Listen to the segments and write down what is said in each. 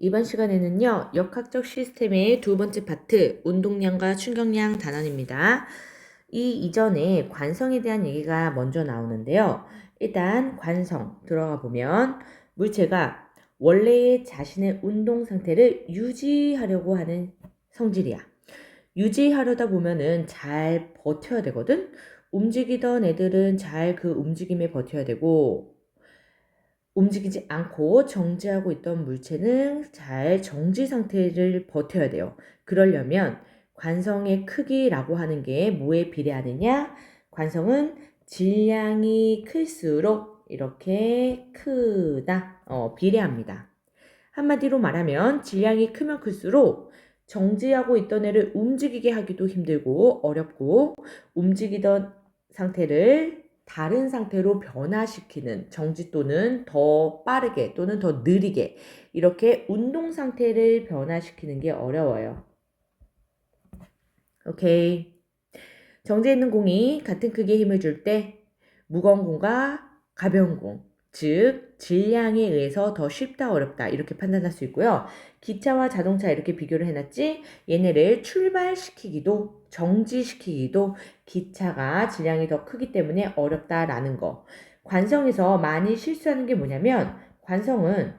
이번 시간에는요, 역학적 시스템의 두 번째 파트, 운동량과 충격량 단원입니다. 이 이전에 관성에 대한 얘기가 먼저 나오는데요. 일단 관성 들어가 보면 물체가 원래의 자신의 운동 상태를 유지하려고 하는 성질이야. 유지하려다 보면은 잘 버텨야 되거든? 움직이던 애들은 잘 그 움직임에 버텨야 되고, 움직이지 않고 정지하고 있던 물체는 잘 정지 상태를 버텨야 돼요. 그러려면 관성의 크기라고 하는 게 뭐에 비례하느냐? 관성은 질량이 클수록 이렇게 크다, 비례합니다. 한마디로 말하면 질량이 크면 클수록 정지하고 있던 애를 움직이게 하기도 힘들고 어렵고 움직이던 상태를 다른 상태로 변화시키는 정지 또는 더 빠르게 또는 더 느리게 이렇게 운동 상태를 변화시키는 게 어려워요. 오케이. 정지해 있는 공이 같은 크기의 힘을 줄 때 무거운 공과 가벼운 공, 즉 질량에 의해서 더 쉽다 어렵다 이렇게 판단할 수 있고요. 기차와 자동차 이렇게 비교를 해놨지 얘네를 출발시키기도 정지시키기도 기차가 질량이 더 크기 때문에 어렵다라는 거. 관성에서 많이 실수하는 게 뭐냐면 관성은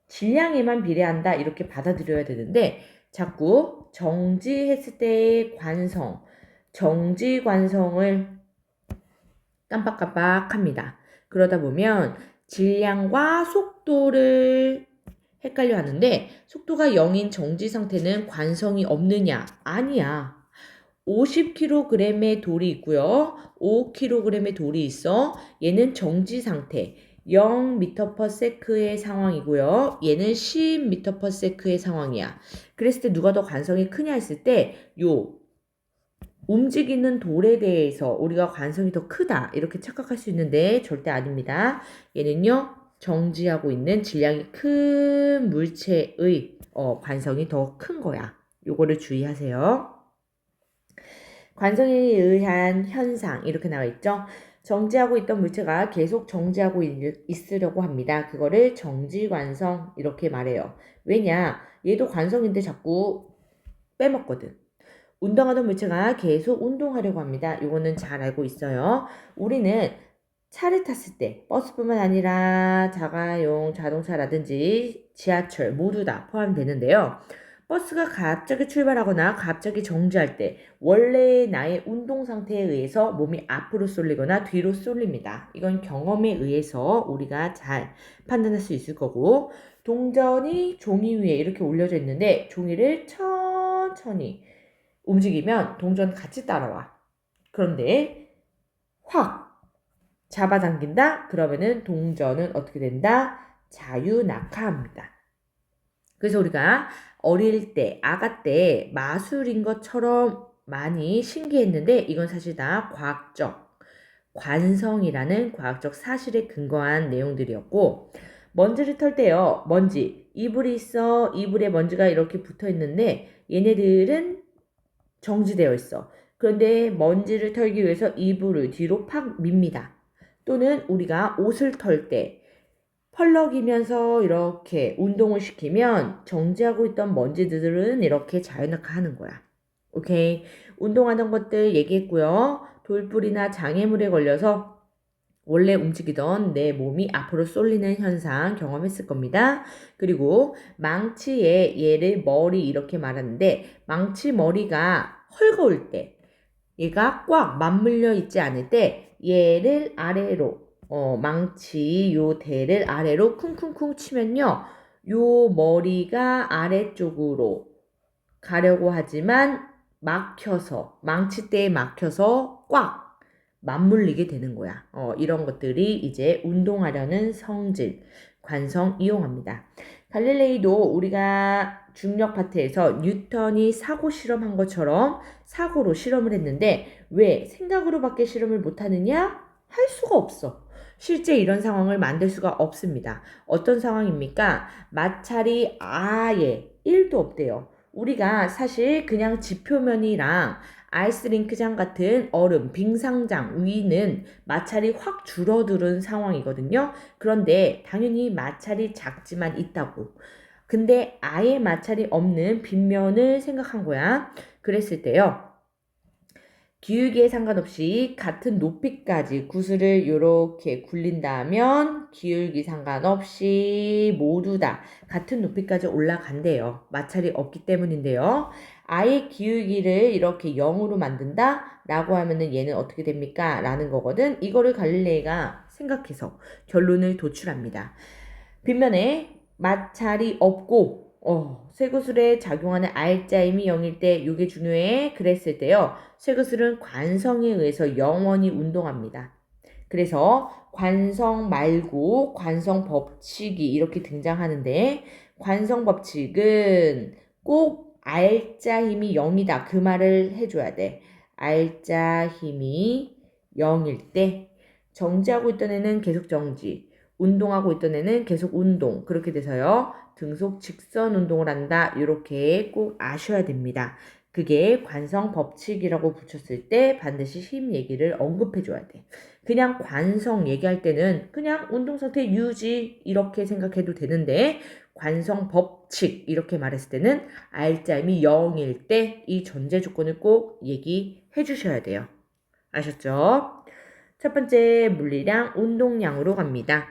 질량에만 비례한다 이렇게 받아들여야 되는데 자꾸 정지했을 때의 관성, 정지 관성을 깜빡깜빡합니다. 그러다 보면 질량과 속도를 헷갈려 하는데 속도가 0인 정지 상태는 관성이 없느냐? 아니야. 50kg의 돌이 있고요. 5kg의 돌이 있어. 얘는 정지 상태. 0m/s의 상황이고요. 얘는 10m/s의 상황이야. 그랬을 때 누가 더 관성이 크냐 했을 때 요 움직이는 돌에 대해서 우리가 관성이 더 크다 이렇게 착각할 수 있는데 절대 아닙니다. 얘는요 정지하고 있는 질량이 큰 물체의 관성이 더 큰 거야. 요거를 주의하세요. 관성에 의한 현상 이렇게 나와 있죠. 정지하고 있던 물체가 계속 정지하고 있으려고 합니다. 그거를 정지관성 이렇게 말해요. 왜냐? 얘도 관성인데 자꾸 빼먹거든. 운동하던 물체가 계속 운동하려고 합니다. 이거는 잘 알고 있어요. 우리는 차를 탔을 때 버스뿐만 아니라 자가용 자동차라든지 지하철 모두 다 포함되는데요. 버스가 갑자기 출발하거나 갑자기 정지할 때 원래의 나의 운동 상태에 의해서 몸이 앞으로 쏠리거나 뒤로 쏠립니다. 이건 경험에 의해서 우리가 잘 판단할 수 있을 거고 동전이 종이 위에 이렇게 올려져 있는데 종이를 천천히 움직이면 동전 같이 따라와. 그런데 확 잡아당긴다? 그러면은 동전은 어떻게 된다? 자유낙하합니다. 그래서 우리가 어릴 때, 아가 때 마술인 것처럼 많이 신기했는데 이건 사실 다 과학적 관성이라는 과학적 사실에 근거한 내용들이었고 먼지를 털 때요. 먼지, 이불이 있어. 이불에 먼지가 이렇게 붙어 있는데 얘네들은 정지되어 있어. 그런데 먼지를 털기 위해서 이불을 뒤로 팍 밉니다. 또는 우리가 옷을 털 때 펄럭이면서 이렇게 운동을 시키면 정지하고 있던 먼지들은 이렇게 자유낙하하는 거야. 오케이. 운동하던 것들 얘기했고요. 돌불이나 장애물에 걸려서 원래 움직이던 내 몸이 앞으로 쏠리는 현상 경험했을 겁니다. 그리고 망치에 얘를 머리 이렇게 말하는데 망치 머리가 헐거울 때 얘가 꽉 맞물려 있지 않을 때 얘를 아래로 망치 요 대를 아래로 쿵쿵쿵 치면요. 요 머리가 아래쪽으로 가려고 하지만 막혀서 망치대에 막혀서 꽉 맞물리게 되는 거야. 이런 것들이 이제 운동하려는 성질, 관성 이용합니다. 갈릴레이도 우리가 중력 파트에서 뉴턴이 사고 실험한 것처럼 사고로 실험을 했는데 왜 생각으로밖에 실험을 못하느냐? 할 수가 없어. 실제 이런 상황을 만들 수가 없습니다. 어떤 상황입니까? 마찰이 아예 1도 없대요. 우리가 사실 그냥 지표면이랑 아이스링크장 같은 얼음, 빙상장 위는 마찰이 확 줄어드는 상황이거든요. 그런데 당연히 마찰이 작지만 있다고. 근데 아예 마찰이 없는 빗면을 생각한 거야. 그랬을 때요. 기울기에 상관없이 같은 높이까지 구슬을 이렇게 굴린다면 기울기 상관없이 모두 다 같은 높이까지 올라간대요. 마찰이 없기 때문인데요. 아예 기울기를 이렇게 0으로 만든다? 라고 하면은 얘는 어떻게 됩니까? 라는 거거든. 이거를 갈릴레이가 생각해서 결론을 도출합니다. 빗면에 마찰이 없고 쇠구슬에 작용하는 R자임이 0일 때 이게 중요해. 그랬을 때요. 쇠구슬은 관성에 의해서 영원히 운동합니다. 그래서 관성 말고 관성 법칙이 이렇게 등장하는데 관성 법칙은 꼭 R자 힘이 0이다. 그 말을 해줘야 돼. R자 힘이 0일 때 정지하고 있던 애는 계속 정지. 운동하고 있던 애는 계속 운동. 그렇게 돼서요. 등속 직선 운동을 한다. 이렇게 꼭 아셔야 됩니다. 그게 관성 법칙이라고 붙였을 때 반드시 힘 얘기를 언급해 줘야 돼. 그냥 관성 얘기할 때는 그냥 운동 상태 유지 이렇게 생각해도 되는데 관성 법칙 이렇게 말했을 때는 R자임이 0일 때 이 전제 조건을 꼭 얘기해 주셔야 돼요. 아셨죠? 첫 번째 물리량 운동량으로 갑니다.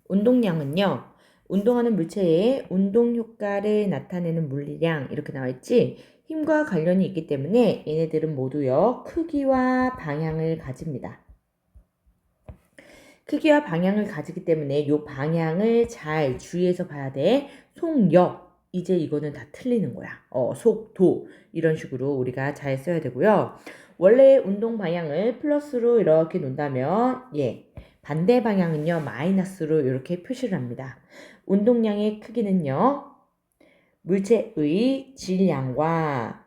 운동량은요. 운동하는 물체의 운동 효과를 나타내는 물리량 이렇게 나와 있지. 힘과 관련이 있기 때문에 얘네들은 모두요. 크기와 방향을 가집니다. 크기와 방향을 가지기 때문에 이 방향을 잘 주의해서 봐야 돼. 속력. 이제 이거는 다 틀리는 거야. 속도. 이런 식으로 우리가 잘 써야 되고요. 원래 운동 방향을 플러스로 이렇게 놓는다면 반대 방향은요. 마이너스로 이렇게 표시를 합니다. 운동량의 크기는요. 물체의 질량과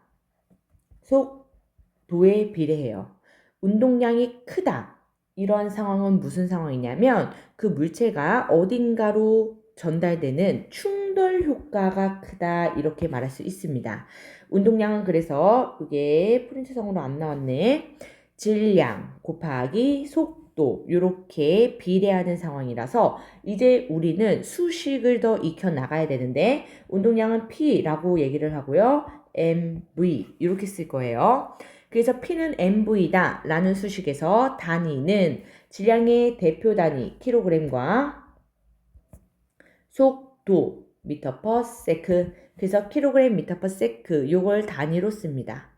속도에 비례해요. 운동량이 크다. 이런 상황은 무슨 상황이냐면 그 물체가 어딘가로 전달되는 충돌 효과가 크다 이렇게 말할 수 있습니다. 운동량은 그래서 이게 프린트성으로 안 나왔네. 질량 곱하기 속도 이렇게 비례하는 상황이라서 이제 우리는 수식을 더 익혀 나가야 되는데 운동량은 P라고 얘기를 하고요. MV 이렇게 쓸 거예요. 그래서 P는 MV다 라는 수식에서 단위는 질량의 대표 단위 킬로그램과 속도 미터 퍼 세크 그래서 킬로그램 미터 퍼 세크 요걸 단위로 씁니다.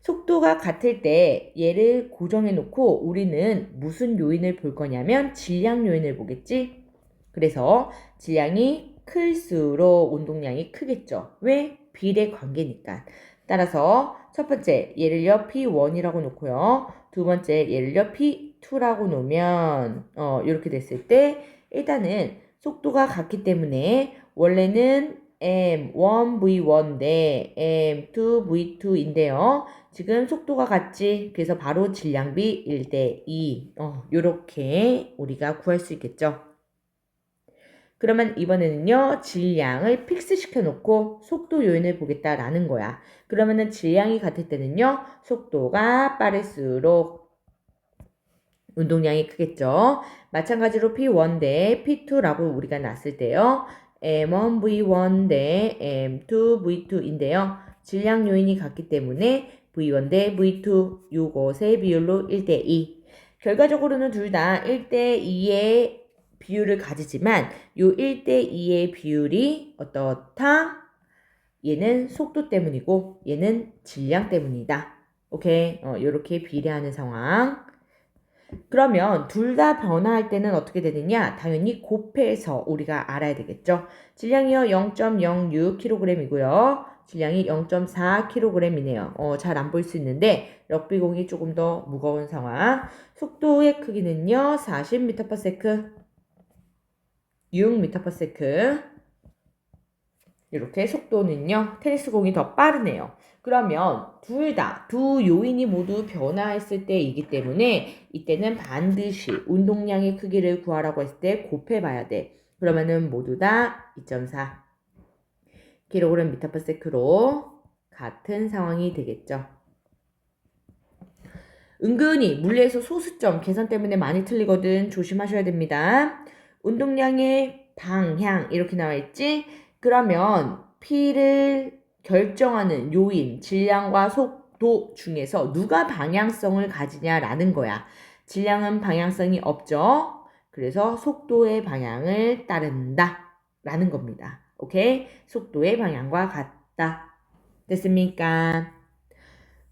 속도가 같을 때 얘를 고정해 놓고 우리는 무슨 요인을 볼 거냐면 질량 요인을 보겠지. 그래서 질량이 클수록 운동량이 크겠죠. 왜? 비례 관계니까. 따라서 첫 번째 얘를요 P1이라고 놓고요. 두 번째 얘를요 P2라고 놓으면 이렇게 됐을 때 일단은 속도가 같기 때문에 원래는 M1V1인데 M2V2인데요. 지금 속도가 같지? 그래서 바로 질량비 1대2 요렇게 우리가 구할 수 있겠죠. 그러면 이번에는요. 질량을 픽스 시켜놓고 속도 요인을 보겠다라는 거야. 그러면은 질량이 같을 때는요. 속도가 빠를수록 운동량이 크겠죠. 마찬가지로 P1 대 P2라고 우리가 놨을 때요. M1V1 대 M2V2인데요. 질량 요인이 같기 때문에 V1 대 V2 요것의 비율로 1대2. 결과적으로는 둘 다 1대2의 비율을 가지지만 요 1대2의 비율이 어떻다? 얘는 속도 때문이고 얘는 질량 때문이다. 오케이? 요렇게 비례하는 상황. 그러면 둘 다 변화할 때는 어떻게 되느냐? 당연히 곱해서 우리가 알아야 되겠죠. 질량이요 0.06kg이고요. 질량이 0.4kg이네요. 잘 안 보일 수 있는데 럭비공이 조금 더 무거운 상황. 속도의 크기는요 40m/s 6m/s 이렇게 속도는요 테니스 공이 더 빠르네요. 그러면 두 요인이 모두 변화했을 때이기 때문에 이때는 반드시 운동량의 크기를 구하라고 했을 때 곱해봐야 돼. 그러면은 모두 다 2.4 kgm/s로 같은 상황이 되겠죠. 은근히 물리에서 소수점 계산 때문에 많이 틀리거든. 조심하셔야 됩니다. 운동량의 방향 이렇게 나와 있지? 그러면 P를 결정하는 요인, 질량과 속도 중에서 누가 방향성을 가지냐라는 거야. 질량은 방향성이 없죠. 그래서 속도의 방향을 따른다 라는 겁니다. 오케이? 속도의 방향과 같다. 됐습니까?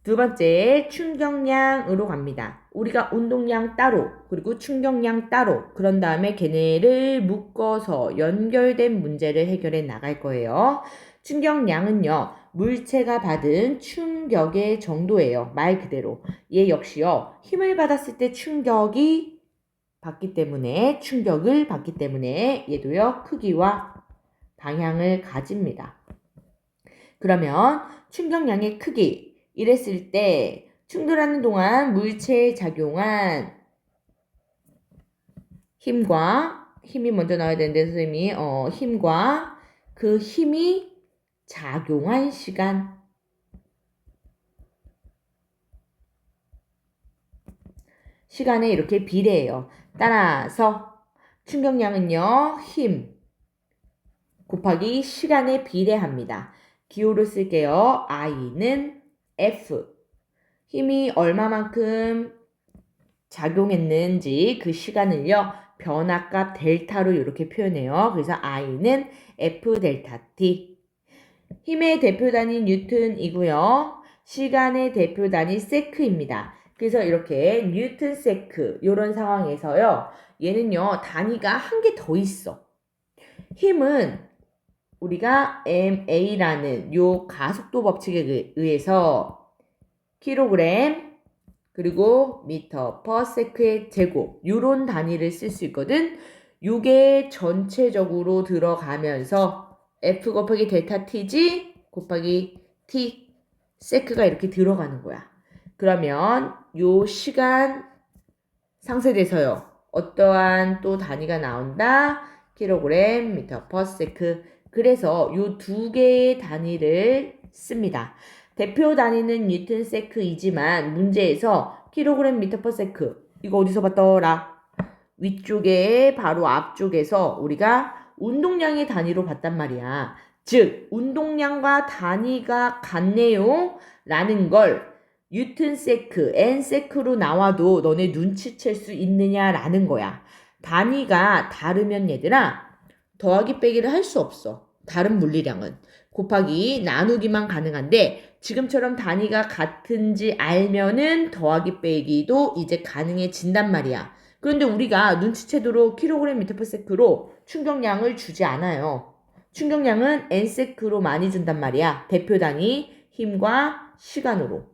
두 번째, 충격량으로 갑니다. 우리가 운동량 따로, 그리고 충격량 따로, 그런 다음에 걔네를 묶어서 연결된 문제를 해결해 나갈 거예요. 충격량은요, 물체가 받은 충격의 정도예요. 말 그대로. 얘 역시요, 힘을 받았을 때 충격을 받기 때문에 얘도요, 크기와 방향을 가집니다. 그러면 충격량의 크기, 이랬을 때 충돌하는 동안 물체에 작용한 힘이 먼저 나와야 되는데 선생님이 힘과 그 힘이 작용한 시간에 이렇게 비례해요. 따라서 충격량은요, 힘 곱하기 시간에 비례합니다. 기호를 쓸게요. I는 F. 힘이 얼마만큼 작용했는지 그 시간을요, 변화값 델타로 이렇게 표현해요. 그래서 I는 F 델타 T. 힘의 대표단위 뉴턴이고요. 시간의 대표단위 세크입니다. 그래서 이렇게 뉴턴 세크 이런 상황에서요. 얘는요. 단위가 한 개 더 있어. 힘은 우리가 MA라는 요 가속도 법칙에 의해서 킬로그램 그리고 미터 퍼 세크의 제곱 요런 단위를 쓸 수 있거든. 요게 전체적으로 들어가면서 F 곱하기 델타 T지 곱하기 T 세크가 이렇게 들어가는 거야. 그러면 요 시간 상쇄돼서요. 어떠한 또 단위가 나온다. 킬로그램 미터 퍼 세크. 그래서 요 두 개의 단위를 씁니다. 대표 단위는 뉴턴 세크이지만 문제에서 킬로그램 미터 퍼 세크 이거 어디서 봤더라? 위쪽에 바로 앞쪽에서 우리가 운동량의 단위로 봤단 말이야. 즉 운동량과 단위가 같네요 라는 걸 뉴턴 세크, N 세크로 나와도 너네 눈치챌 수 있느냐라는 거야. 단위가 다르면 얘들아 더하기 빼기를 할 수 없어. 다른 물리량은. 곱하기 나누기만 가능한데 지금처럼 단위가 같은지 알면은 더하기 빼기도 이제 가능해진단 말이야. 그런데 우리가 눈치채도록 킬로그램 미터 퍼 세크로 충격량을 주지 않아요. 충격량은 N세크로 많이 준단 말이야. 대표 단위 힘과 시간으로.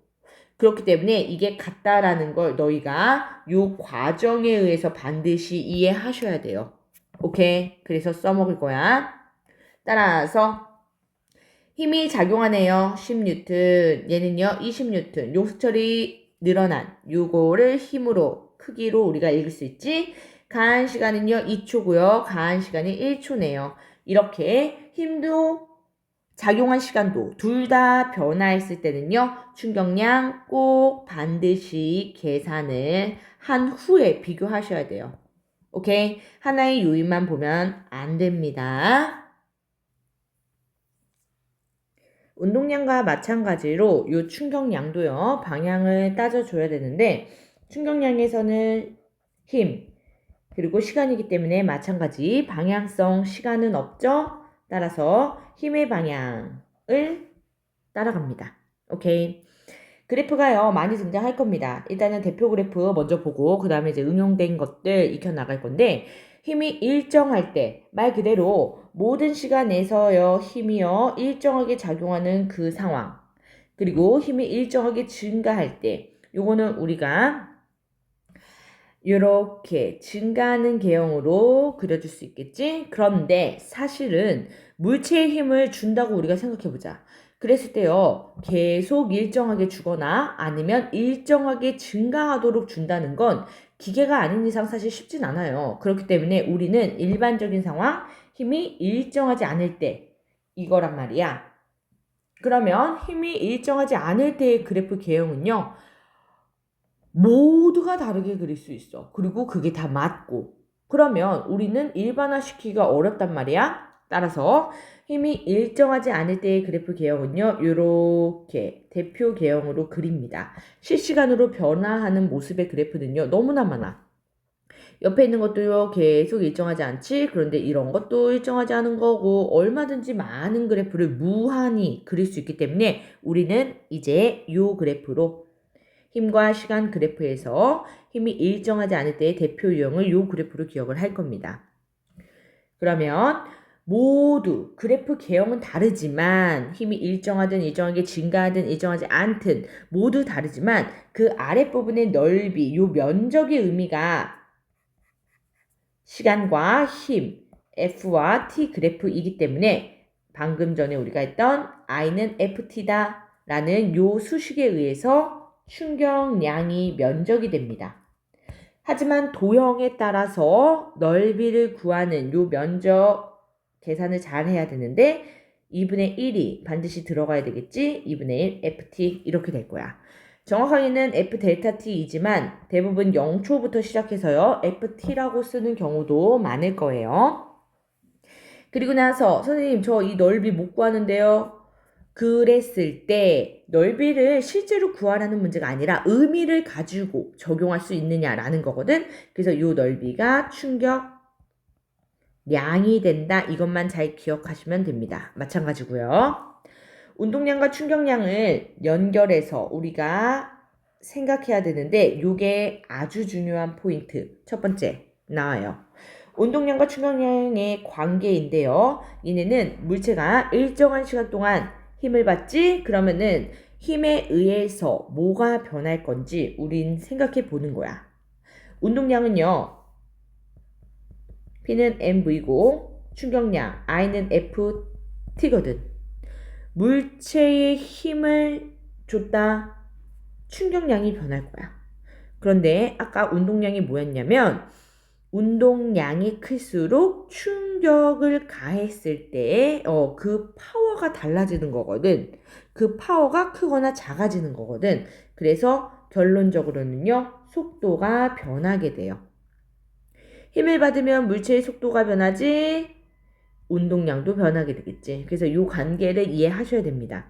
그렇기 때문에 이게 같다라는 걸 너희가 요 과정에 의해서 반드시 이해하셔야 돼요. 오케이? 그래서 써먹을 거야. 따라서 힘이 작용하네요. 10뉴턴. 얘는요. 20뉴턴. 요수철이 늘어난 요거를 힘으로 크기로 우리가 읽을 수 있지. 가한 시간은요. 2초고요. 가한 시간이 1초네요. 이렇게 힘도 작용한 시간도 둘 다 변화했을 때는요. 충격량 꼭 반드시 계산을 한 후에 비교하셔야 돼요. 오케이? 하나의 요인만 보면 안 됩니다. 운동량과 마찬가지로 요 충격량도요. 방향을 따져줘야 되는데 충격량에서는 힘 그리고 시간이기 때문에 마찬가지 방향성 시간은 없죠. 따라서 힘의 방향을 따라갑니다. 오케이. 그래프가요 많이 등장할 겁니다. 일단은 대표 그래프 먼저 보고 그 다음에 이제 응용된 것들 익혀 나갈 건데 힘이 일정할 때 말 그대로 모든 시간에서요 힘이요 일정하게 작용하는 그 상황 그리고 힘이 일정하게 증가할 때 요거는 우리가 이렇게 증가하는 개형으로 그려줄 수 있겠지? 그런데 사실은 물체의 힘을 준다고 우리가 생각해보자. 그랬을 때요, 계속 일정하게 주거나 아니면 일정하게 증가하도록 준다는 건 기계가 아닌 이상 사실 쉽진 않아요. 그렇기 때문에 우리는 일반적인 상황, 힘이 일정하지 않을 때 이거란 말이야. 그러면 힘이 일정하지 않을 때의 그래프 개형은요. 모두가 다르게 그릴 수 있어. 그리고 그게 다 맞고. 그러면 우리는 일반화시키기가 어렵단 말이야. 따라서 힘이 일정하지 않을 때의 그래프 개형은요. 이렇게 대표 개형으로 그립니다. 실시간으로 변화하는 모습의 그래프는요. 너무나 많아. 옆에 있는 것도요. 계속 일정하지 않지? 그런데 이런 것도 일정하지 않은 거고 얼마든지 많은 그래프를 무한히 그릴 수 있기 때문에 우리는 이제 이 그래프로 힘과 시간 그래프에서 힘이 일정하지 않을 때의 대표 유형을 이 그래프로 기억을 할 겁니다. 그러면 모두 그래프 개형은 다르지만 힘이 일정하든 일정하게 증가하든 일정하지 않든 모두 다르지만 그 아랫부분의 넓이, 요 면적의 의미가 시간과 힘, F와 T 그래프이기 때문에 방금 전에 우리가 했던 I는 FT다 라는 요 수식에 의해서 충격량이 면적이 됩니다. 하지만 도형에 따라서 넓이를 구하는 요 면적 계산을 잘 해야 되는데 2분의 1이 반드시 들어가야 되겠지? 2분의 1 FT 이렇게 될 거야. 정확하게는 F 델타 T이지만 대부분 0초부터 시작해서요. FT라고 쓰는 경우도 많을 거예요. 그리고 나서 선생님 저 이 넓이 못 구하는데요. 그랬을 때 넓이를 실제로 구하라는 문제가 아니라 의미를 가지고 적용할 수 있느냐라는 거거든. 그래서 이 넓이가 충격량이 된다. 이것만 잘 기억하시면 됩니다. 마찬가지고요. 운동량과 충격량을 연결해서 우리가 생각해야 되는데 이게 아주 중요한 포인트. 첫 번째 나와요. 운동량과 충격량의 관계인데요. 이내는 물체가 일정한 시간 동안 힘을 받지? 그러면은 힘에 의해서 뭐가 변할 건지 우린 생각해 보는 거야. 운동량은요. P는 mv고 충격량 I는 ft거든. 물체에 힘을 줬다. 충격량이 변할 거야. 그런데 아까 운동량이 뭐였냐면 운동량이 클수록 충격을 가했을 때 그 파워가 달라지는 거거든. 그 파워가 크거나 작아지는 거거든. 그래서 결론적으로는요. 속도가 변하게 돼요. 힘을 받으면 물체의 속도가 변하지 운동량도 변하게 되겠지. 그래서 이 관계를 이해하셔야 됩니다.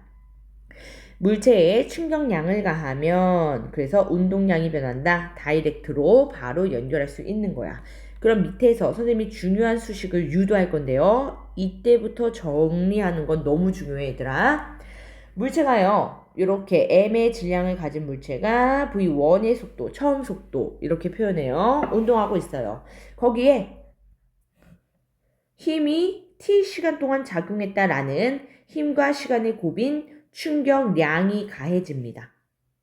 물체에 충격량을 가하면 그래서 운동량이 변한다. 다이렉트로 바로 연결할 수 있는 거야. 그럼 밑에서 선생님이 중요한 수식을 유도할 건데요. 이때부터 정리하는 건 너무 중요해 얘들아. 물체가요. 이렇게 m의 질량을 가진 물체가 v1의 속도, 처음 속도 이렇게 표현해요. 운동하고 있어요. 거기에 힘이 t시간 동안 작용했다라는 힘과 시간의 곱인 충격량이 가해집니다.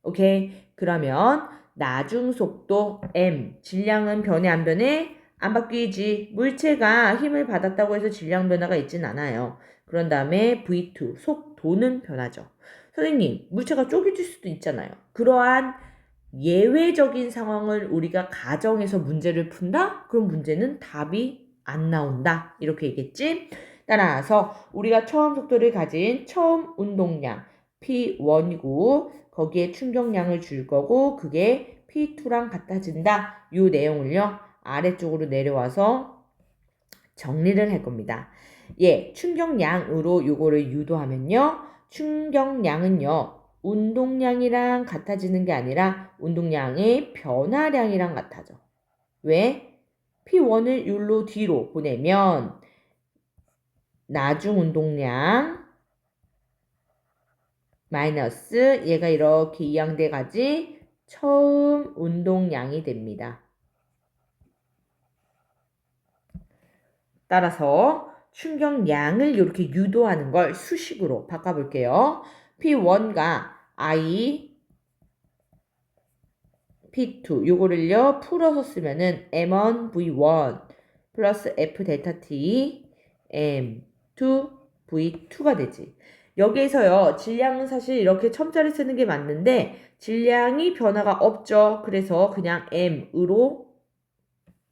오케이? 그러면 나중 속도 m, 질량은 변해 안 변해? 안 바뀌지. 물체가 힘을 받았다고 해서 질량 변화가 있진 않아요. 그런 다음에 v2, 속도는 변하죠. 선생님, 물체가 쪼개질 수도 있잖아요. 그러한 예외적인 상황을 우리가 가정해서 문제를 푼다? 그럼 문제는 답이 안 나온다. 이렇게 얘기했지? 따라서 우리가 처음 속도를 가진 처음 운동량 P1이고 거기에 충격량을 줄 거고 그게 P2랑 같아진다. 이 내용을요. 아래쪽으로 내려와서 정리를 할 겁니다. 예, 충격량으로 요거를 유도하면요. 충격량은요. 운동량이랑 같아지는 게 아니라 운동량의 변화량이랑 같아져. 왜? P1을 율로 뒤로 보내면 나중 운동량 마이너스 얘가 이렇게 이항돼 가지 처음 운동량이 됩니다. 따라서 충격량을 이렇게 유도하는 걸 수식으로 바꿔볼게요. P1가 I, P2 요거를요 풀어서 쓰면은 M1 V1 플러스 F 델타 T M2 V2가 되지. 여기에서요 질량은 사실 이렇게 첨자를 쓰는 게 맞는데 질량이 변화가 없죠. 그래서 그냥 M으로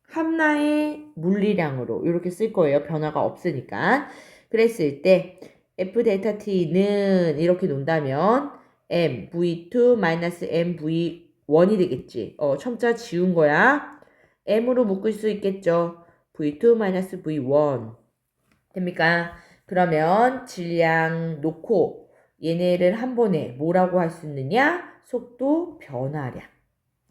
함나의 물리량으로 이렇게 쓸 거예요. 변화가 없으니까. 그랬을 때 F 델타 T는 이렇게 논다면 M V2 마이너스 M V1이 되겠지. 첨자 지운 거야. M으로 묶을 수 있겠죠. V2 마이너스 V1 됩니까? 그러면 질량 놓고 얘네를 한 번에 뭐라고 할 수 있느냐? 속도 변화량.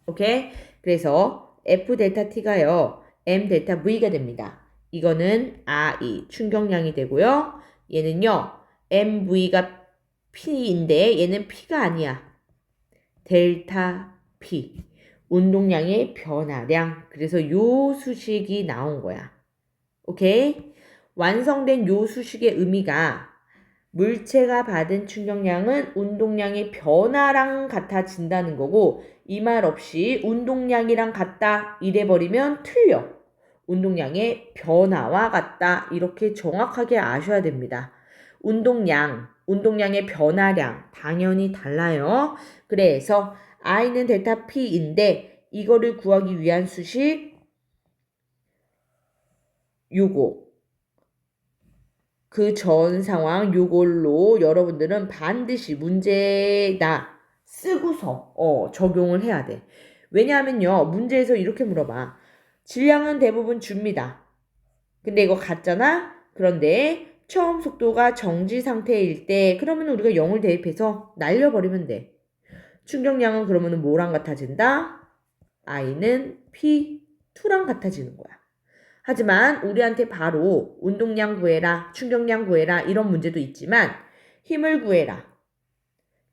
오케이? 그래서 F 델타 T가요. M 델타 V가 됩니다. 이거는 I 충격량이 되고요. 얘는요. MV가 P인데 얘는 P가 아니야. 델타 P. 운동량의 변화량. 그래서 요 수식이 나온 거야. 오케이? 완성된 요 수식의 의미가 물체가 받은 충격량은 운동량의 변화랑 같아진다는 거고 이 말 없이 운동량이랑 같다 이래버리면 틀려. 운동량의 변화와 같다 이렇게 정확하게 아셔야 됩니다. 운동량의 변화량 당연히 달라요. 그래서 I는 델타 P인데 이거를 구하기 위한 수식 요거. 그 전 상황 요걸로 여러분들은 반드시 문제다 쓰고서 적용을 해야 돼. 왜냐하면요. 문제에서 이렇게 물어봐. 질량은 대부분 줍니다. 근데 이거 같잖아? 그런데 처음 속도가 정지 상태일 때 그러면 우리가 0을 대입해서 날려버리면 돼. 충격량은 그러면 뭐랑 같아진다? I는 P2랑 같아지는 거야. 하지만 우리한테 바로 운동량 구해라, 충격량 구해라 이런 문제도 있지만 힘을 구해라.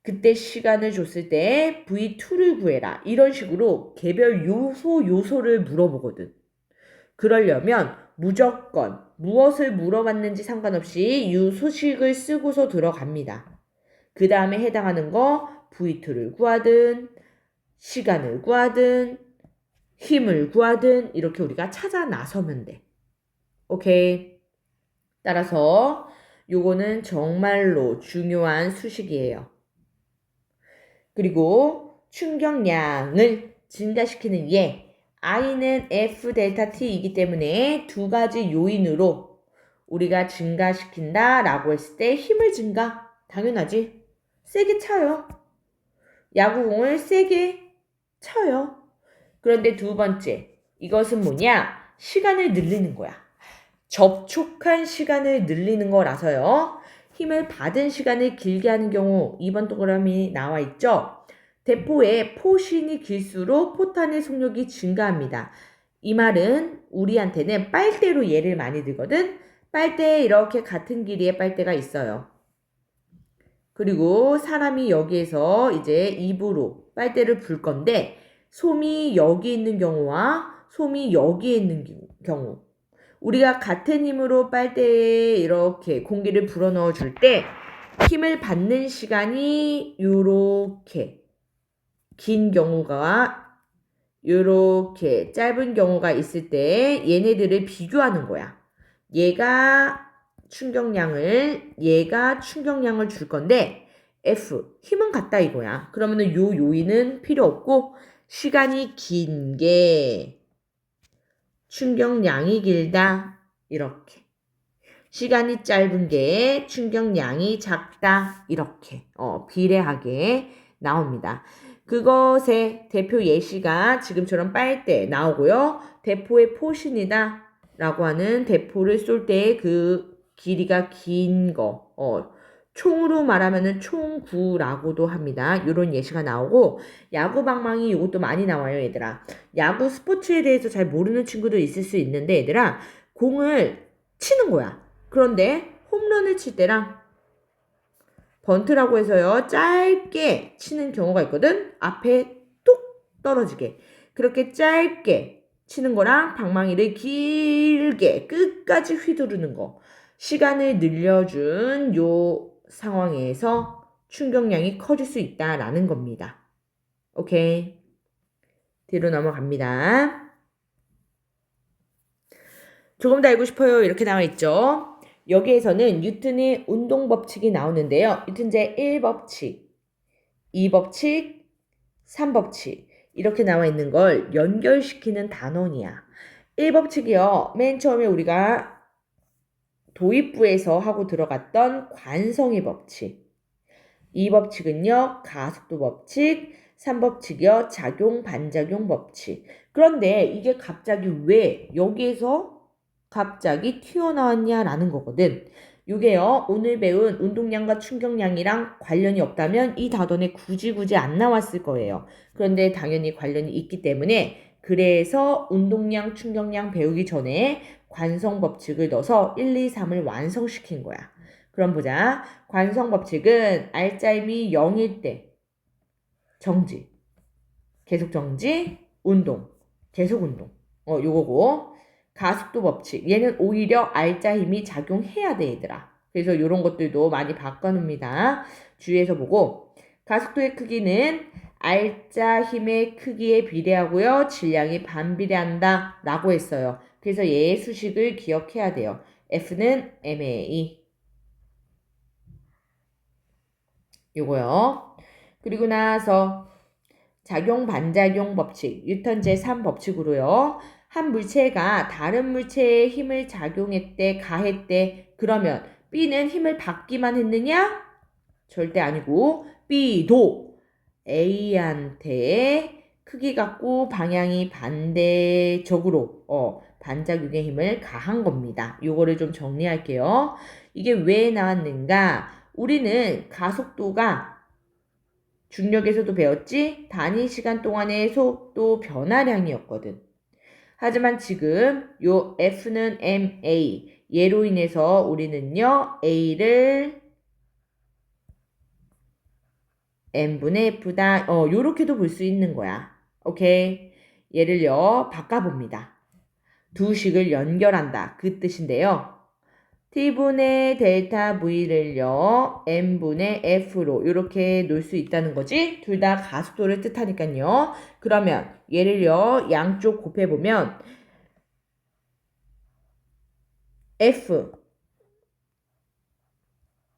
그때 시간을 줬을 때 V2를 구해라. 이런 식으로 개별 요소를 물어보거든. 그러려면 무조건 무엇을 물어봤는지 상관없이 이 수식을 쓰고서 들어갑니다. 그 다음에 해당하는 거 V2를 구하든 시간을 구하든 힘을 구하든 이렇게 우리가 찾아 나서면 돼. 오케이. 따라서 요거는 정말로 중요한 수식이에요. 그리고 충격량을 증가시키는 얘 I는 F 델타 T이기 때문에 두 가지 요인으로 우리가 증가시킨다 라고 했을 때 힘을 증가. 당연하지. 세게 차요. 야구공을 세게 쳐요. 그런데 두 번째, 이것은 뭐냐? 시간을 늘리는 거야. 접촉한 시간을 늘리는 거라서요. 힘을 받은 시간을 길게 하는 경우 2번 동그라미 나와 있죠? 대포의 포신이 길수록 포탄의 속력이 증가합니다. 이 말은 우리한테는 빨대로 예를 많이 들거든. 빨대에 이렇게 같은 길이의 빨대가 있어요. 그리고 사람이 여기에서 이제 입으로 빨대를 불 건데 솜이 여기 있는 경우와 솜이 여기에 있는 경우 우리가 같은 힘으로 빨대에 이렇게 공기를 불어넣어 줄 때 힘을 받는 시간이 요렇게 긴 경우가 요렇게 짧은 경우가 있을 때 얘네들을 비교하는 거야. 얘가 충격량을 줄 건데 F 힘은 같다 이거야. 그러면은 요 요인은 필요 없고 시간이 긴 게 충격량이 길다 이렇게. 시간이 짧은 게 충격량이 작다 이렇게 비례하게 나옵니다. 그것의 대표 예시가 지금처럼 빨대 나오고요. 대포의 포신이다 라고 하는 대포를 쏠 때 그 길이가 긴 거 총으로 말하면은 총구라고도 합니다. 이런 예시가 나오고 야구 방망이 이것도 많이 나와요 얘들아. 야구 스포츠에 대해서 잘 모르는 친구도 있을 수 있는데 얘들아 공을 치는 거야. 그런데 홈런을 칠 때랑 번트라고 해서요. 짧게 치는 경우가 있거든. 앞에 뚝 떨어지게. 그렇게 짧게 치는 거랑 방망이를 길게 끝까지 휘두르는 거. 시간을 늘려준 요 상황에서 충격량이 커질 수 있다라는 겁니다. 오케이. 뒤로 넘어갑니다. 조금 더 알고 싶어요. 이렇게 나와 있죠. 여기에서는 뉴턴의 운동 법칙이 나오는데요. 뉴턴제 1법칙, 2법칙, 3법칙 이렇게 나와 있는 걸 연결시키는 단원이야. 1법칙이요. 맨 처음에 우리가 도입부에서 하고 들어갔던 관성의 법칙. 이 법칙은요, 가속도 법칙, 3법칙이요, 작용, 반작용 법칙. 그런데 이게 갑자기 왜 여기에서 갑자기 튀어나왔냐라는 거거든. 이게요, 오늘 배운 운동량과 충격량이랑 관련이 없다면 이 단원에 굳이 안 나왔을 거예요. 그런데 당연히 관련이 있기 때문에 그래서 운동량, 충격량 배우기 전에 관성 법칙을 넣어서 1, 2, 3을 완성시킨 거야. 그럼 보자. 관성 법칙은 알짜임이 0일 때 정지, 계속 정지, 운동, 계속 운동. 요거고. 가속도 법칙. 얘는 오히려 알짜 힘이 작용해야 돼, 얘들아. 그래서 이런 것들도 많이 바꿔놓습니다. 주의해서 보고. 가속도의 크기는 알짜 힘의 크기에 비례하고요. 질량이 반비례한다 라고 했어요. 그래서 얘의 수식을 기억해야 돼요. F는 ma. 요거요. 그리고 나서 작용 반작용 법칙, 뉴턴 제3법칙으로요. 한 물체가 다른 물체에 힘을 작용했대, 가했대. 그러면 B는 힘을 받기만 했느냐? 절대 아니고 B도 A한테 크기 갖고 방향이 반대적으로 반작용의 힘을 가한 겁니다. 요거를 좀 정리할게요. 이게 왜 나왔는가? 우리는 가속도가 중력에서도 배웠지? 단위 시간 동안의 속도 변화량이었거든. 하지만 지금 요 F는 ma, 얘로 인해서 우리는요 A를 m분의 F다. 요렇게도 볼 수 있는 거야. 오케이? 얘를요 바꿔봅니다. 두 식을 연결한다. 그 뜻인데요. t분의 델타 v를요 m분의 f로 이렇게 놓을 수 있다는 거지. 둘 다 가속도를 뜻하니까요. 그러면 얘를요 양쪽 곱해보면 f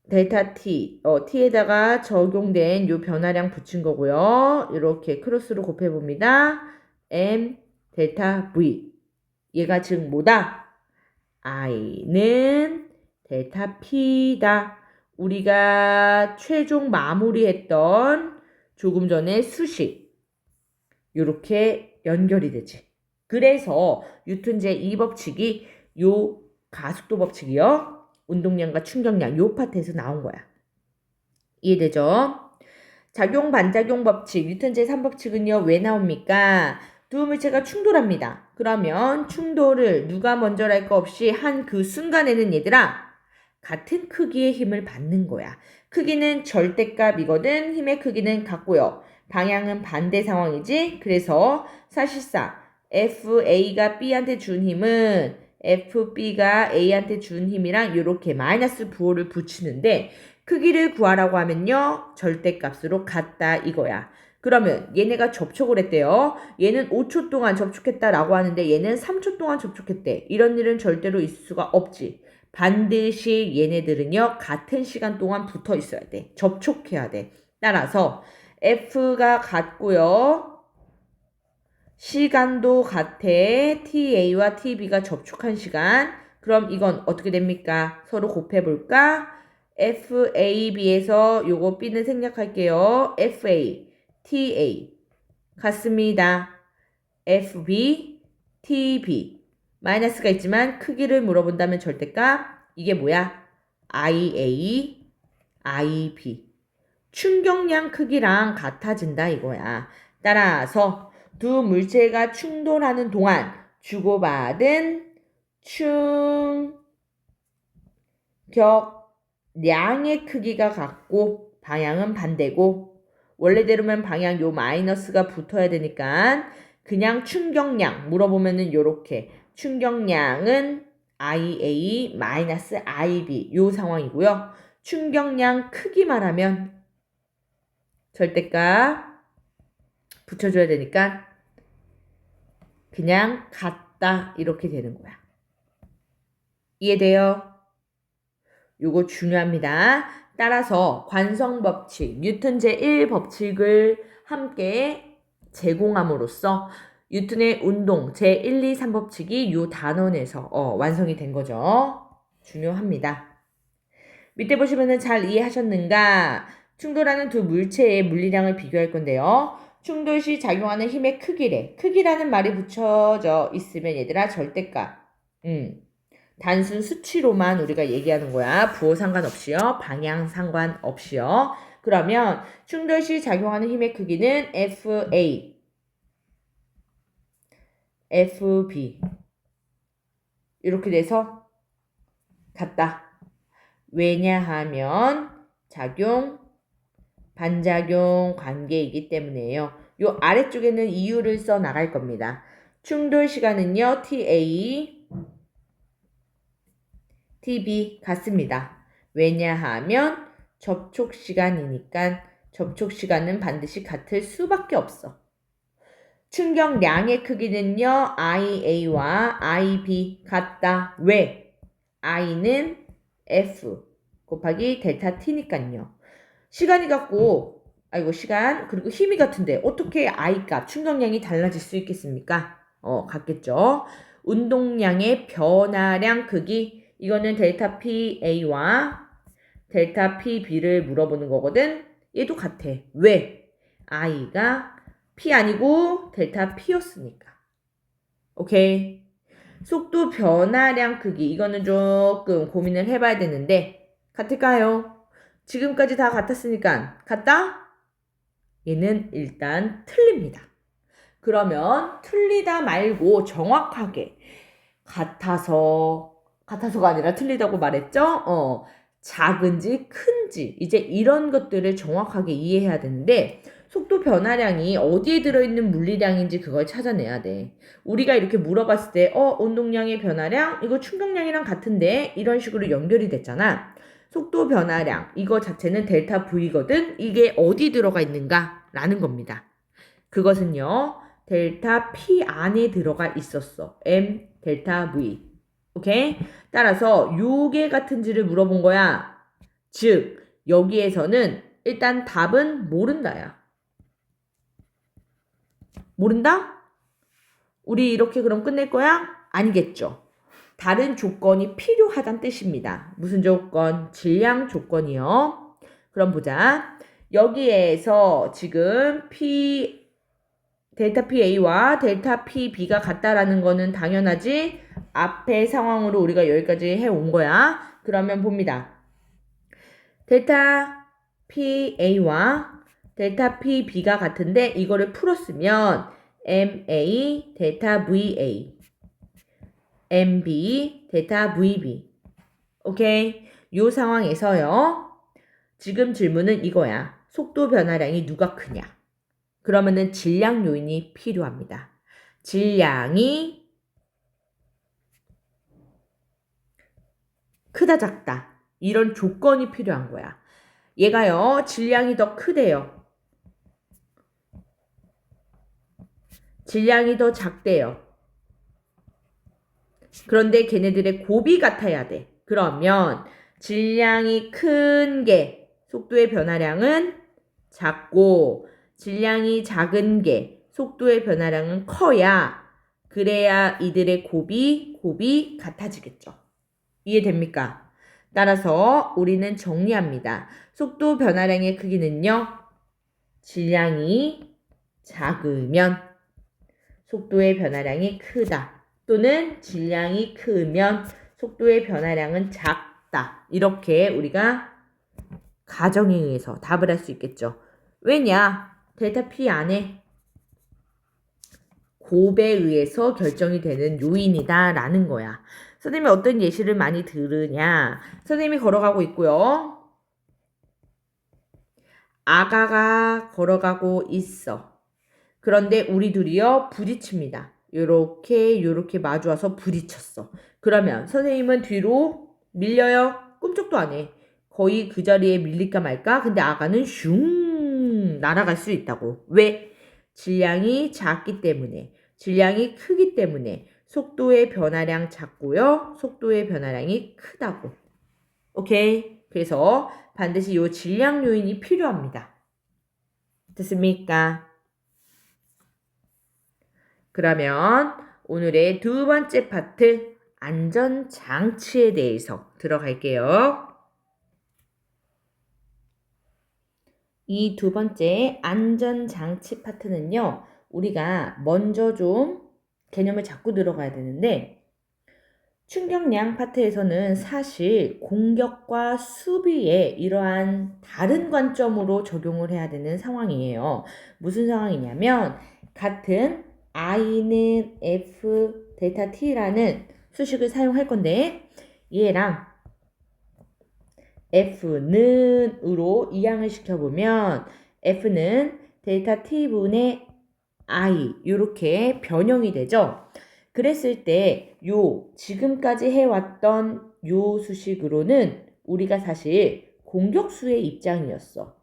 델타 t t에다가 적용된 요 변화량 붙인 거고요. 이렇게 크로스로 곱해봅니다. m 델타 v 얘가 즉 뭐다? i는 델타 p다. 우리가 최종 마무리했던 조금 전에 수식 이렇게 연결이 되지. 그래서 뉴턴 제2법칙이 요 가속도 법칙이요. 운동량과 충격량 요 파트에서 나온 거야. 이해되죠? 작용 반작용 법칙 뉴턴 제3법칙은요. 왜 나옵니까? 두 물체가 충돌합니다. 그러면 충돌을 누가 먼저랄 거 없이 한 그 순간에는 얘들아 같은 크기의 힘을 받는 거야. 크기는 절대값이거든. 힘의 크기는 같고요. 방향은 반대 상황이지. 그래서 사실상 FA가 B한테 준 힘은 FB가 A한테 준 힘이랑 이렇게 마이너스 부호를 붙이는데 크기를 구하라고 하면요. 절대값으로 같다 이거야. 그러면 얘네가 접촉을 했대요. 얘는 5초 동안 접촉했다라고 하는데 얘는 3초 동안 접촉했대. 이런 일은 절대로 있을 수가 없지. 반드시 얘네들은요. 같은 시간 동안 붙어 있어야 돼. 접촉해야 돼. 따라서 F가 같고요. 시간도 같아. TA와 TB가 접촉한 시간. 그럼 이건 어떻게 됩니까? 서로 곱해볼까? FAB에서 요거 B는 생략할게요. FA, TA 같습니다. FB, TB 마이너스가 있지만 크기를 물어본다면 절대값 이게 뭐야? IA, IB 충격량 크기랑 같아진다 이거야. 따라서 두 물체가 충돌하는 동안 주고받은 충격량의 크기가 같고 방향은 반대고 원래대로면 방향 요 마이너스가 붙어야 되니까 그냥 충격량 물어보면은 요렇게 충격량은 IA 마이너스 IB 요 상황이고요. 충격량 크기 말하면 절대값 붙여줘야 되니까 그냥 같다 이렇게 되는 거야. 이해돼요? 요거 중요합니다. 따라서 관성법칙, 뉴턴 제1법칙을 함께 제공함으로써 뉴턴의 운동 제1, 2, 3법칙이 요 단원에서 완성이 된 거죠. 중요합니다. 밑에 보시면은 잘 이해하셨는가? 충돌하는 두 물체의 물리량을 비교할 건데요. 충돌 시 작용하는 힘의 크기래. 크기라는 말이 붙여져 있으면 얘들아 절대값. 단순 수치로만 우리가 얘기하는 거야. 부호 상관없이요. 방향 상관없이요. 그러면 충돌 시 작용하는 힘의 크기는 FA, FB 이렇게 돼서 같다. 왜냐하면 작용, 반작용 관계이기 때문에요. 요 아래쪽에는 이유를 써 나갈 겁니다. 충돌 시간은요. TA, TB 같습니다. 왜냐하면 접촉 시간이니까 접촉 시간은 반드시 같을 수밖에 없어. 충격량의 크기는요. IA와 IB 같다. 왜? I는 F 곱하기 델타 T니까요. 시간이 같고 시간 그리고 힘이 같은데 어떻게 I값 충격량이 달라질 수 있겠습니까? 같겠죠. 운동량의 변화량 크기 이거는 델타 PA와 델타 PB를 물어보는 거거든. 얘도 같아. 왜? I가 P 아니고 델타 P였으니까. 오케이. 속도 변화량 크기 이거는 조금 고민을 해봐야 되는데 같을까요? 지금까지 다 같았으니까 같다? 얘는 일단 틀립니다. 그러면 틀리다 말고 정확하게 같아서가 아니라 틀리다고 말했죠? 작은지 큰지 이제 이런 것들을 정확하게 이해해야 되는데 속도 변화량이 어디에 들어있는 물리량인지 그걸 찾아내야 돼. 우리가 이렇게 물어봤을 때 운동량의 변화량 이거 충격량이랑 같은데 이런 식으로 연결이 됐잖아. 속도 변화량 이거 자체는 델타 V거든. 이게 어디 들어가 있는가 라는 겁니다. 그것은요. 델타 P 안에 들어가 있었어. M 델타 V. 오케이? 따라서 요게 같은지를 물어본 거야. 즉 여기에서는 일단 답은 모른다야. 모른다? 우리 이렇게 그럼 끝낼 거야? 아니겠죠. 다른 조건이 필요하단 뜻입니다. 무슨 조건? 질량 조건이요. 그럼 보자. 여기에서 지금 델타 PA와 델타 PB가 같다라는 거는 당연하지. 앞에 상황으로 우리가 여기까지 해온 거야. 그러면 봅니다. 델타 PA와 델타 PB가 같은데 이거를 풀었으면 MA 델타 VA MB 델타 VB 오케이? 요 상황에서요. 지금 질문은 이거야. 속도 변화량이 누가 크냐? 그러면은 질량 요인이 필요합니다. 질량이 크다 작다 이런 조건이 필요한 거야. 얘가요. 질량이 더 크대요. 질량이 더 작대요. 그런데 걔네들의 곱이 같아야 돼. 그러면 질량이 큰 게 속도의 변화량은 작고 질량이 작은 게 속도의 변화량은 커야 그래야 이들의 곱이 같아지겠죠. 이해됩니까? 따라서 우리는 정리합니다. 속도 변화량의 크기는요. 질량이 작으면 속도의 변화량이 크다. 또는 질량이 크면 속도의 변화량은 작다. 이렇게 우리가 가정에 의해서 답을 할 수 있겠죠. 왜냐? 델타 P 안에 곱에 의해서 결정이 되는 요인이다 라는 거야. 선생님이 어떤 예시를 많이 들으냐? 선생님이 걸어가고 있고요. 아가가 걸어가고 있어. 그런데 우리 둘이요 부딪힙니다. 요렇게 마주와서 부딪혔어. 그러면 선생님은 뒤로 밀려요? 꿈쩍도 안 해. 거의 그 자리에 밀릴까 말까? 근데 아가는 슝 날아갈 수 있다고. 왜? 질량이 작기 때문에. 질량이 크기 때문에 속도의 변화량 작고요. 속도의 변화량이 크다고. 오케이? 그래서 반드시 요 질량 요인이 필요합니다. 됐습니까? 그러면 오늘의 두 번째 파트 안전장치에 대해서 들어갈게요. 이 두 번째 안전장치 파트는요, 우리가 먼저 좀 개념을 잡고 들어가야 되는데, 충격량 파트에서는 사실 공격과 수비에 이러한 다른 관점으로 적용을 해야 되는 상황이에요. 무슨 상황이냐면, 같은 I는 F 델타 T라는 수식을 사용할 건데, 얘랑 F는 으로 이항을 시켜보면 F는 델타 T분의 I 이렇게 변형이 되죠. 그랬을 때 지금까지 해왔던 요 수식으로는 우리가 사실 공격수의 입장이었어.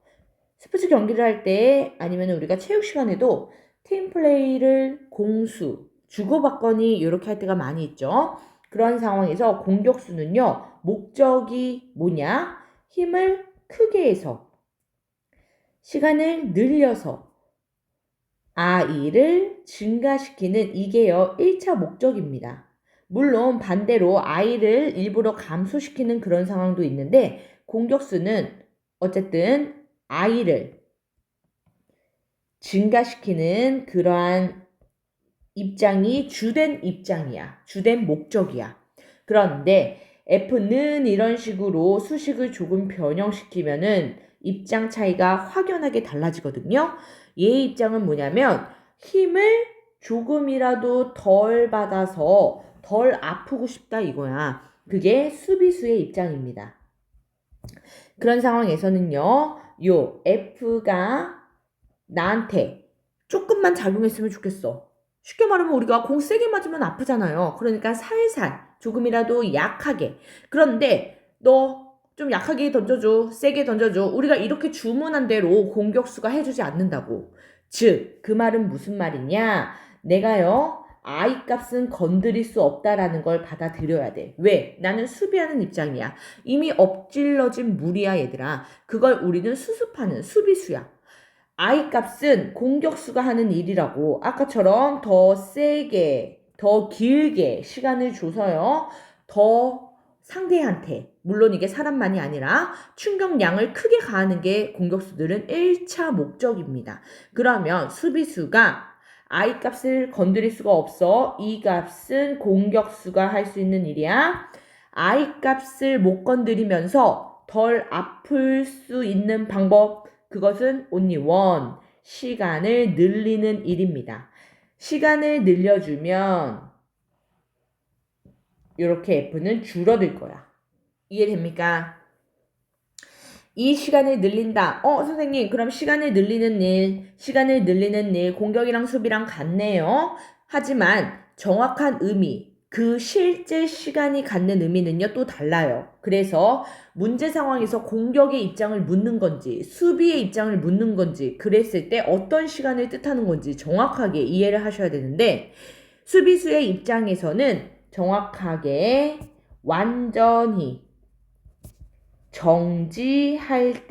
스포츠 경기를 할 때 아니면 우리가 체육 시간에도 팀 플레이를 공수, 주고받거니 이렇게 할 때가 많이 있죠. 그런 상황에서 공격수는요, 목적이 뭐냐? 힘을 크게 해서, 시간을 늘려서, I를 증가시키는 이게요, 1차 목적입니다. 물론 반대로 I를 일부러 감소시키는 그런 상황도 있는데, 공격수는 어쨌든 I를 증가시키는 그러한 입장이 주된 입장이야. 주된 목적이야. 그런데 F는 이런 식으로 수식을 조금 변형시키면은 입장 차이가 확연하게 달라지거든요. 얘의 입장은 뭐냐면 힘을 조금이라도 덜 받아서 덜 아프고 싶다 이거야. 그게 수비수의 입장입니다. 그런 상황에서는요, 요 F가 나한테 조금만 작용했으면 좋겠어. 쉽게 말하면 우리가 공 세게 맞으면 아프잖아요. 그러니까 살살, 조금이라도 약하게. 그런데 너 좀 약하게 던져줘, 세게 던져줘. 우리가 이렇게 주문한 대로 공격수가 해주지 않는다고. 즉, 그 말은 무슨 말이냐? 내가요, I 값은 건드릴 수 없다라는 걸 받아들여야 돼. 왜? 나는 수비하는 입장이야. 이미 엎질러진 물이야, 얘들아. 그걸 우리는 수습하는 수비수야. I 값은 공격수가 하는 일이라고. 아까처럼 더 세게, 더 길게 시간을 줘서요. 더 상대한테, 물론 이게 사람만이 아니라 충격량을 크게 가하는 게 공격수들은 1차 목적입니다. 그러면 수비수가 I 값을 건드릴 수가 없어. 이 값은 공격수가 할 수 있는 일이야. I 값을 못 건드리면서 덜 아플 수 있는 방법, 그것은 only one, 시간을 늘리는 일입니다. 시간을 늘려주면 이렇게 F는 줄어들 거야. 이해됩니까? 이 시간을 늘린다. 선생님, 그럼 시간을 늘리는 일, 공격이랑 수비랑 같네요. 하지만 정확한 의미, 그 실제 시간이 갖는 의미는요, 또 달라요. 그래서 문제 상황에서 공격의 입장을 묻는 건지, 수비의 입장을 묻는 건지, 그랬을 때 어떤 시간을 뜻하는 건지 정확하게 이해를 하셔야 되는데, 수비수의 입장에서는 정확하게, 완전히, 정지할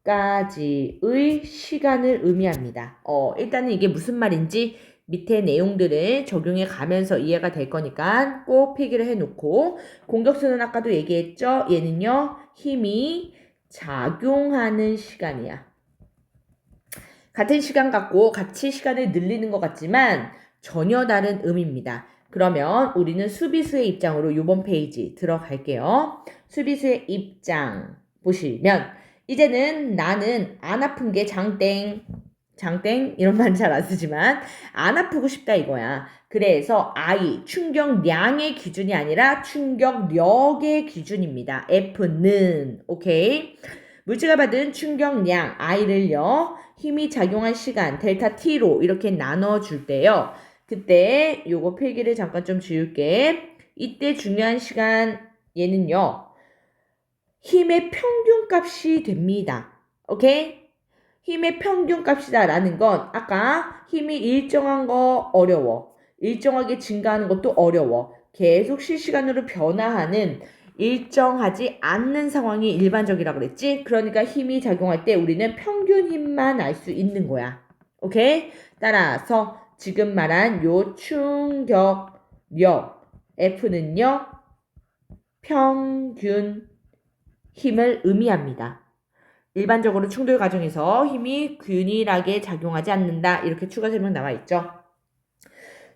때까지의 시간을 의미합니다. 일단은 이게 무슨 말인지 밑에 내용들을 적용해 가면서 이해가 될 거니까 꼭 필기를 해놓고, 공격수는 아까도 얘기했죠? 얘는요, 힘이 작용하는 시간이야. 같은 시간 갖고 같이 시간을 늘리는 것 같지만 전혀 다른 의미입니다. 그러면 우리는 수비수의 입장으로 이번 페이지 들어갈게요. 수비수의 입장 보시면, 이제는 나는 안 아픈 게 장땡 이런 말 잘 안 쓰지만 안 아프고 싶다 이거야. 그래서 I, 충격량의 기준이 아니라 충격력의 기준입니다. F는, 오케이? 물체가 받은 충격량 I를요, 힘이 작용한 시간 델타 T로 이렇게 나눠줄 때요, 그때 요거 필기를 잠깐 좀 지울게. 이때 중요한 시간 얘는요, 힘의 평균값이 됩니다. 오케이? 힘의 평균값이다 라는 건 아까 힘이 일정한 거 어려워. 일정하게 증가하는 것도 어려워. 계속 실시간으로 변화하는 일정하지 않는 상황이 일반적이라고 그랬지? 그러니까 힘이 작용할 때 우리는 평균 힘만 알 수 있는 거야. 오케이? 따라서 지금 말한 요 충격력, F는요, 평균 힘을 의미합니다. 일반적으로 충돌 과정에서 힘이 균일하게 작용하지 않는다. 이렇게 추가 설명 나와 있죠.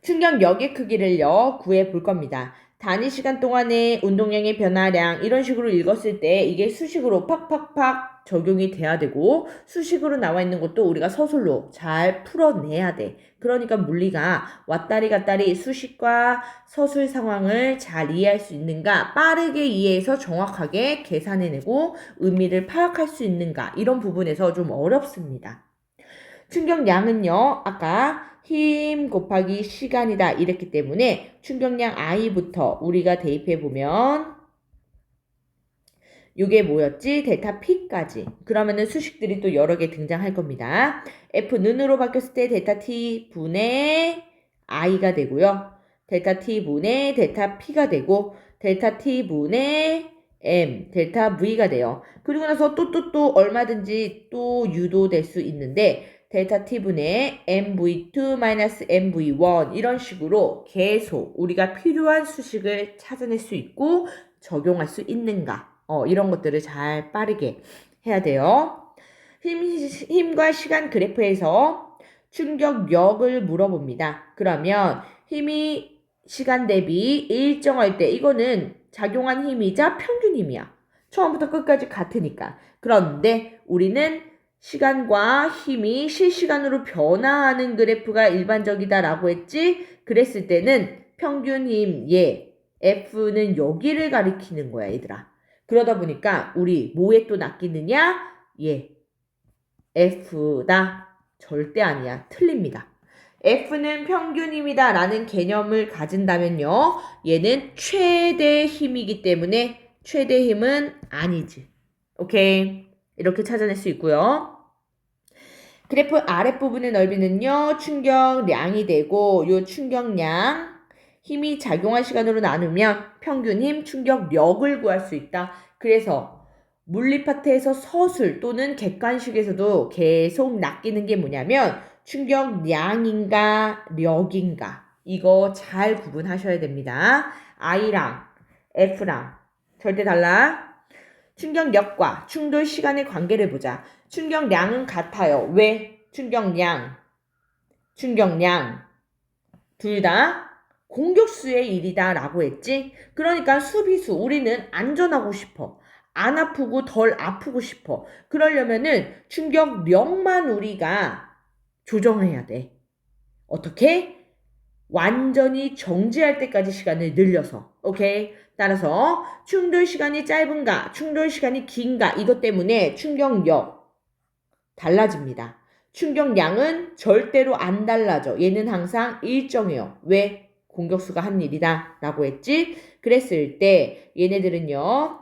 충격력의 크기를요, 구해 볼 겁니다. 단위 시간 동안의 운동량의 변화량 이런 식으로 읽었을 때 이게 수식으로 팍팍팍 적용이 돼야 되고 수식으로 나와 있는 것도 우리가 서술로 잘 풀어내야 돼. 그러니까 물리가 왔다리 갔다리 수식과 서술 상황을 잘 이해할 수 있는가, 빠르게 이해해서 정확하게 계산해내고 의미를 파악할 수 있는가, 이런 부분에서 좀 어렵습니다. 충격량은요, 아까 힘 곱하기 시간이다 이랬기 때문에 충격량 I부터 우리가 대입해보면 이게 뭐였지? 델타 P까지. 그러면은 수식들이 또 여러 개 등장할 겁니다. F는으로 바뀌었을 때 델타 T 분의 I가 되고요. 델타 T 분의 델타 P가 되고 델타 T 분의 M, 델타 V가 돼요. 그리고 나서 또 얼마든지 또 유도될 수 있는데 델타 T분의 MV2-MV1 이런 식으로 계속 우리가 필요한 수식을 찾아낼 수 있고 적용할 수 있는가, 이런 것들을 잘 빠르게 해야 돼요. 힘과 시간 그래프에서 충격력을 물어봅니다. 그러면 힘이 시간 대비 일정할 때 이거는 작용한 힘이자 평균 힘이야. 처음부터 끝까지 같으니까. 그런데 우리는 시간과 힘이 실시간으로 변화하는 그래프가 일반적이다라고 했지? 그랬을 때는 평균 힘, F는 여기를 가리키는 거야, 얘들아. 그러다 보니까 우리 뭐에 또 낚이느냐? F다. 절대 아니야. 틀립니다. F는 평균 힘이다 라는 개념을 가진다면요, 얘는 최대 힘이기 때문에 최대 힘은 아니지. 오케이. 이렇게 찾아낼 수 있고요. 그래프 아랫부분의 넓이는요, 충격량이 되고 요 충격량, 힘이 작용한 시간으로 나누면 평균 힘, 충격력을 구할 수 있다. 그래서 물리 파트에서 서술 또는 객관식에서도 계속 낚이는 게 뭐냐면 충격량인가 력인가, 이거 잘 구분하셔야 됩니다. I랑 F랑 절대 달라. 충격력과 충돌 시간의 관계를 보자. 충격량은 같아요. 왜? 충격량 둘 다 공격수의 일이다 라고 했지? 그러니까 수비수, 우리는 안전하고 싶어. 안 아프고 덜 아프고 싶어. 그러려면은 충격력만 우리가 조정해야 돼. 어떻게? 완전히 정지할 때까지 시간을 늘려서. 오케이? 따라서 충돌 시간이 짧은가, 충돌 시간이 긴가, 이것 때문에 충격력 달라집니다. 충격량은 절대로 안 달라져. 얘는 항상 일정해요. 왜? 공격수가 한 일이다 라고 했지? 그랬을 때 얘네들은요,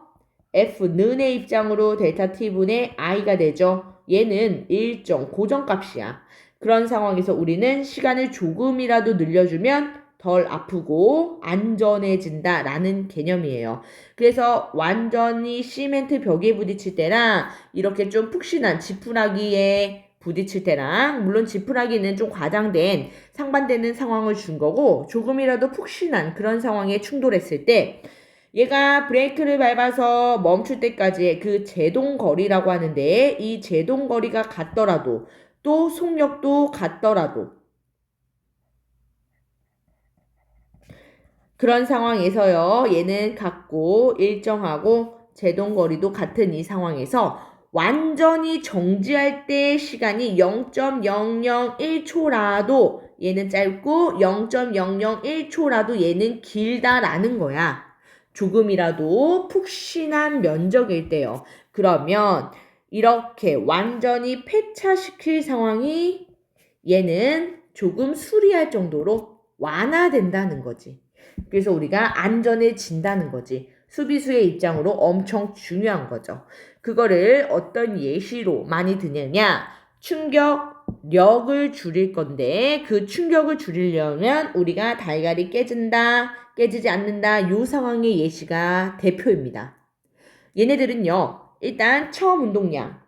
F는의 입장으로 델타 T분의 I가 되죠. 얘는 일정, 고정값이야. 그런 상황에서 우리는 시간을 조금이라도 늘려주면 덜 아프고 안전해진다 라는 개념이에요. 그래서 완전히 시멘트 벽에 부딪힐 때랑 이렇게 좀 푹신한 지푸라기에 부딪힐 때랑, 물론 지푸라기는 좀 과장된 상반되는 상황을 준 거고 조금이라도 푹신한 그런 상황에 충돌했을 때 얘가 브레이크를 밟아서 멈출 때까지의 그 제동거리라고 하는데, 이 제동거리가 같더라도 또 속력도 같더라도 그런 상황에서요, 얘는 같고 일정하고 제동거리도 같은 이 상황에서 완전히 정지할 때 시간이 0.001초라도 얘는 짧고 0.001초라도 얘는 길다라는 거야. 조금이라도 푹신한 면적일 때요. 그러면 이렇게 완전히 폐차시킬 상황이 얘는 조금 수리할 정도로 완화된다는 거지. 그래서 우리가 안전해진다는 거지. 수비수의 입장으로 엄청 중요한 거죠. 그거를 어떤 예시로 많이 드느냐? 충격력을 줄일 건데 그 충격을 줄이려면 우리가 달걀이 깨진다, 깨지지 않는다, 요 상황의 예시가 대표입니다. 얘네들은요, 일단 처음 운동량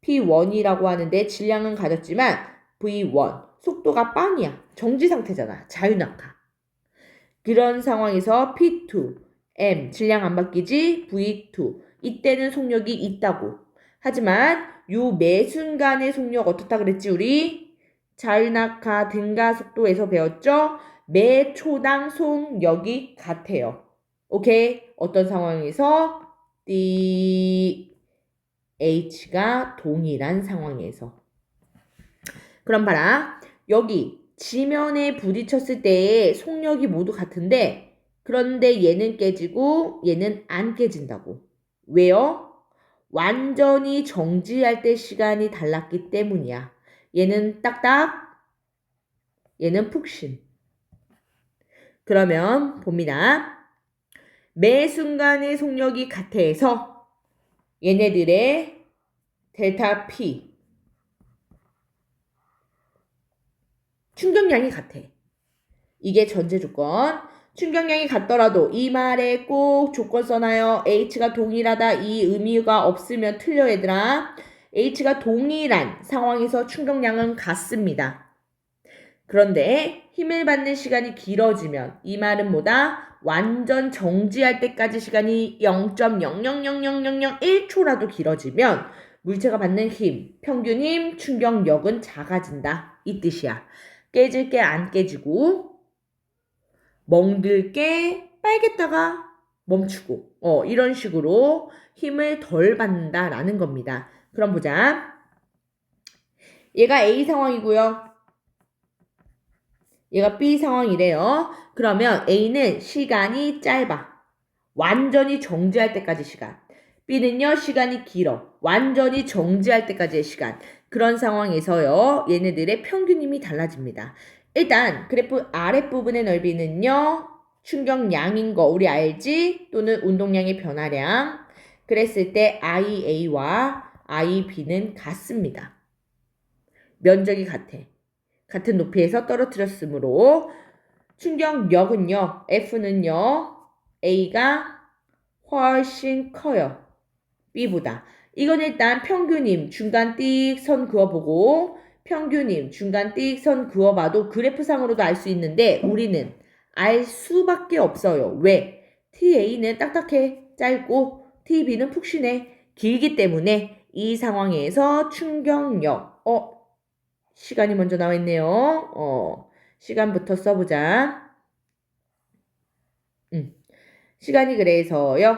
P1이라고 하는데 질량은 가졌지만 V1 속도가 빵이야. 정지 상태잖아. 자유낙하. 그런 상황에서 P2, M, 질량 안 바뀌지? V2. 이때는 속력이 있다고. 하지만 요 매 순간의 속력 어떻다 그랬지 우리? 자율낙하 등가속도에서 배웠죠? 매 초당 속력이 같아요. 오케이? 어떤 상황에서? H가 동일한 상황에서. 그럼 봐라. 여기 지면에 부딪혔을 때의 속력이 모두 같은데 그런데 얘는 깨지고 얘는 안 깨진다고. 왜요? 완전히 정지할 때 시간이 달랐기 때문이야. 얘는 딱딱, 얘는 푹신. 그러면 봅니다. 매 순간의 속력이 같아서 얘네들의 델타 P 충격량이 같아. 이게 전제 조건. 충격량이 같더라도 이 말에 꼭 조건 써놔요. H가 동일하다 이 의미가 없으면 틀려 얘들아. H가 동일한 상황에서 충격량은 같습니다. 그런데 힘을 받는 시간이 길어지면 이 말은 뭐다? 완전 정지할 때까지 시간이 0.0000001초라도 길어지면 물체가 받는 힘, 평균 힘, 충격력은 작아진다. 이 뜻이야. 깨질 게 안 깨지고 멍들게 빨겠다가 멈추고 이런 식으로 힘을 덜 받는다라는 겁니다. 그럼 보자. 얘가 A 상황이고요. 얘가 B 상황이래요. 그러면 A는 시간이 짧아. 완전히 정지할 때까지 시간. B는요, 시간이 길어. 완전히 정지할 때까지의 시간. 그런 상황에서요, 얘네들의 평균 힘이 달라집니다. 일단 그래프 아랫부분의 넓이는요, 충격량인 거 우리 알지? 또는 운동량의 변화량. 그랬을 때 IA와 IB는 같습니다. 면적이 같아. 같은 높이에서 떨어뜨렸으므로 충격력은요, F는요, A가 훨씬 커요. B보다. 이건 일단 평균임 중간 띡 선 그어보고 평균임 중간 띡 선 그어봐도 그래프상으로도 알 수 있는데 우리는 알 수밖에 없어요. 왜? TA는 딱딱해 짧고 TB는 푹신해 길기 때문에 이 상황에서 충격력 시간이 먼저 나와 있네요. 시간부터 써보자. 시간이 그래서요.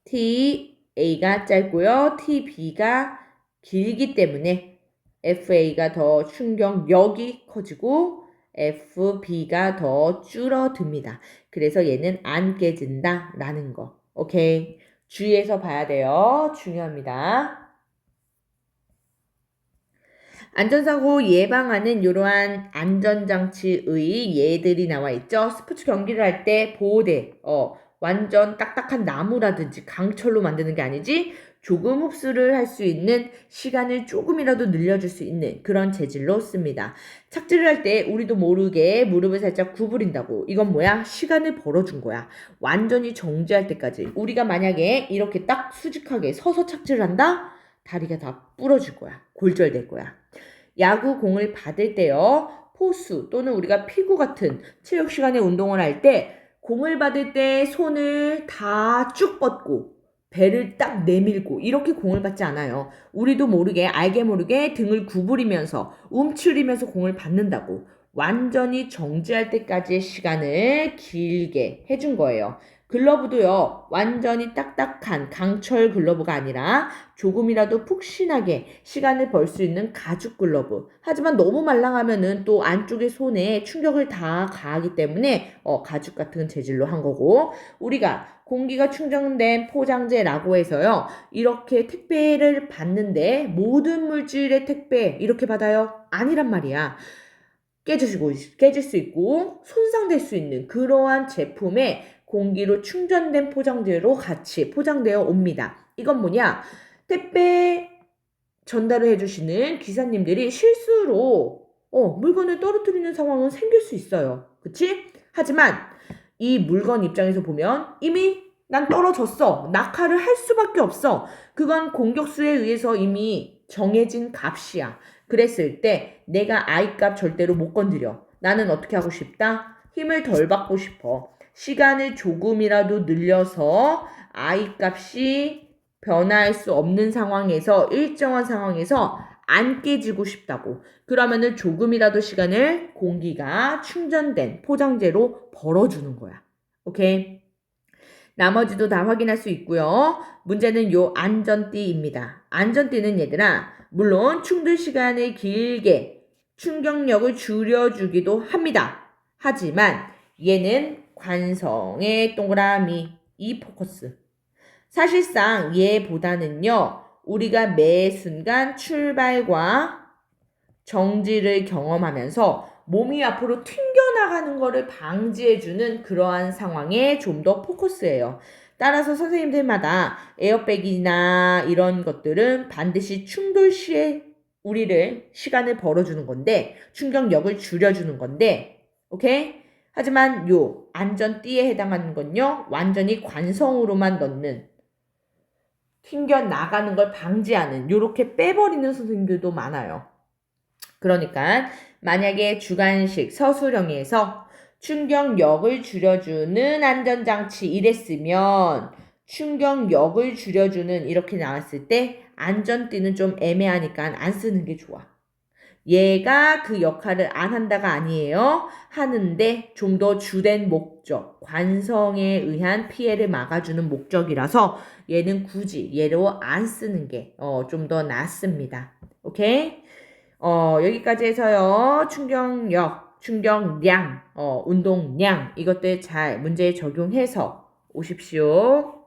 TA가 짧고요. TB가 길기 때문에 FA가 더 충격력이 커지고 FB가 더 줄어듭니다. 그래서 얘는 안 깨진다 라는 거. 오케이. 주의해서 봐야 돼요. 중요합니다. 안전사고 예방하는 이러한 안전장치의 예들이 나와 있죠. 스포츠 경기를 할 때 보호대, 완전 딱딱한 나무라든지 강철로 만드는 게 아니지 조금 흡수를 할 수 있는 시간을 조금이라도 늘려줄 수 있는 그런 재질로 씁니다. 착지를 할 때 우리도 모르게 무릎을 살짝 구부린다고. 이건 뭐야? 시간을 벌어준 거야. 완전히 정지할 때까지. 우리가 만약에 이렇게 딱 수직하게 서서 착지를 한다? 다리가 다 부러질 거야. 골절될 거야. 야구 공을 받을 때요. 포수 또는 우리가 피구 같은 체육 시간에 운동을 할 때 공을 받을 때 손을 다 쭉 뻗고 배를 딱 내밀고 이렇게 공을 받지 않아요. 우리도 모르게 알게 모르게 등을 구부리면서 움츠리면서 공을 받는다고. 완전히 정지할 때까지의 시간을 길게 해준 거예요. 글러브도요, 완전히 딱딱한 강철 글러브가 아니라 조금이라도 푹신하게 시간을 벌 수 있는 가죽 글러브. 하지만 너무 말랑하면은 또 안쪽에 손에 충격을 다 가하기 때문에 가죽 같은 재질로 한 거고, 우리가 공기가 충전된 포장재라고 해서요, 이렇게 택배를 받는데 모든 물질의 택배 이렇게 받아요? 아니란 말이야. 깨질 수 있고 손상될 수 있는 그러한 제품에 공기로 충전된 포장재로 같이 포장되어 옵니다. 이건 뭐냐? 택배 전달을 해주시는 기사님들이 실수로 물건을 떨어뜨리는 상황은 생길 수 있어요. 그치? 하지만 이 물건 입장에서 보면 이미 난 떨어졌어. 낙하를 할 수밖에 없어. 그건 공격수에 의해서 이미 정해진 값이야. 그랬을 때 내가 I 값 절대로 못 건드려. 나는 어떻게 하고 싶다? 힘을 덜 받고 싶어. 시간을 조금이라도 늘려서 I 값이 변화할 수 없는 상황에서 일정한 상황에서 안 깨지고 싶다고. 그러면은 조금이라도 시간을 공기가 충전된 포장재로 벌어주는 거야. 오케이? 나머지도 다 확인할 수 있고요. 문제는 요 안전띠입니다. 안전띠는 얘들아 물론 충돌 시간을 길게 충격력을 줄여주기도 합니다. 하지만 얘는 관성의 동그라미 이 포커스. 사실상 얘보다는요. 우리가 매 순간 출발과 정지를 경험하면서 몸이 앞으로 튕겨나가는 것을 방지해주는 그러한 상황에 좀 더 포커스해요. 따라서 선생님들마다 에어백이나 이런 것들은 반드시 충돌 시에 우리를 시간을 벌어주는 건데 충격력을 줄여주는 건데 오케이? 하지만 요 안전띠에 해당하는 건요. 완전히 관성으로만 넣는 튕겨나가는 걸 방지하는 요렇게 빼버리는 선생님들도 많아요. 그러니까 만약에 주관식 서술형에서 충격력을 줄여주는 안전장치 이랬으면 충격력을 줄여주는 이렇게 나왔을 때 안전띠는 좀 애매하니까 안 쓰는 게 좋아. 얘가 그 역할을 안 한다가 아니에요. 하는데 좀 더 주된 목적, 관성에 의한 피해를 막아주는 목적이라서 얘는 굳이 얘로 안 쓰는 게 좀 더 낫습니다. 오케이? 여기까지 해서요. 충격력, 충격량, 운동량 이것들 잘 문제에 적용해서 오십시오.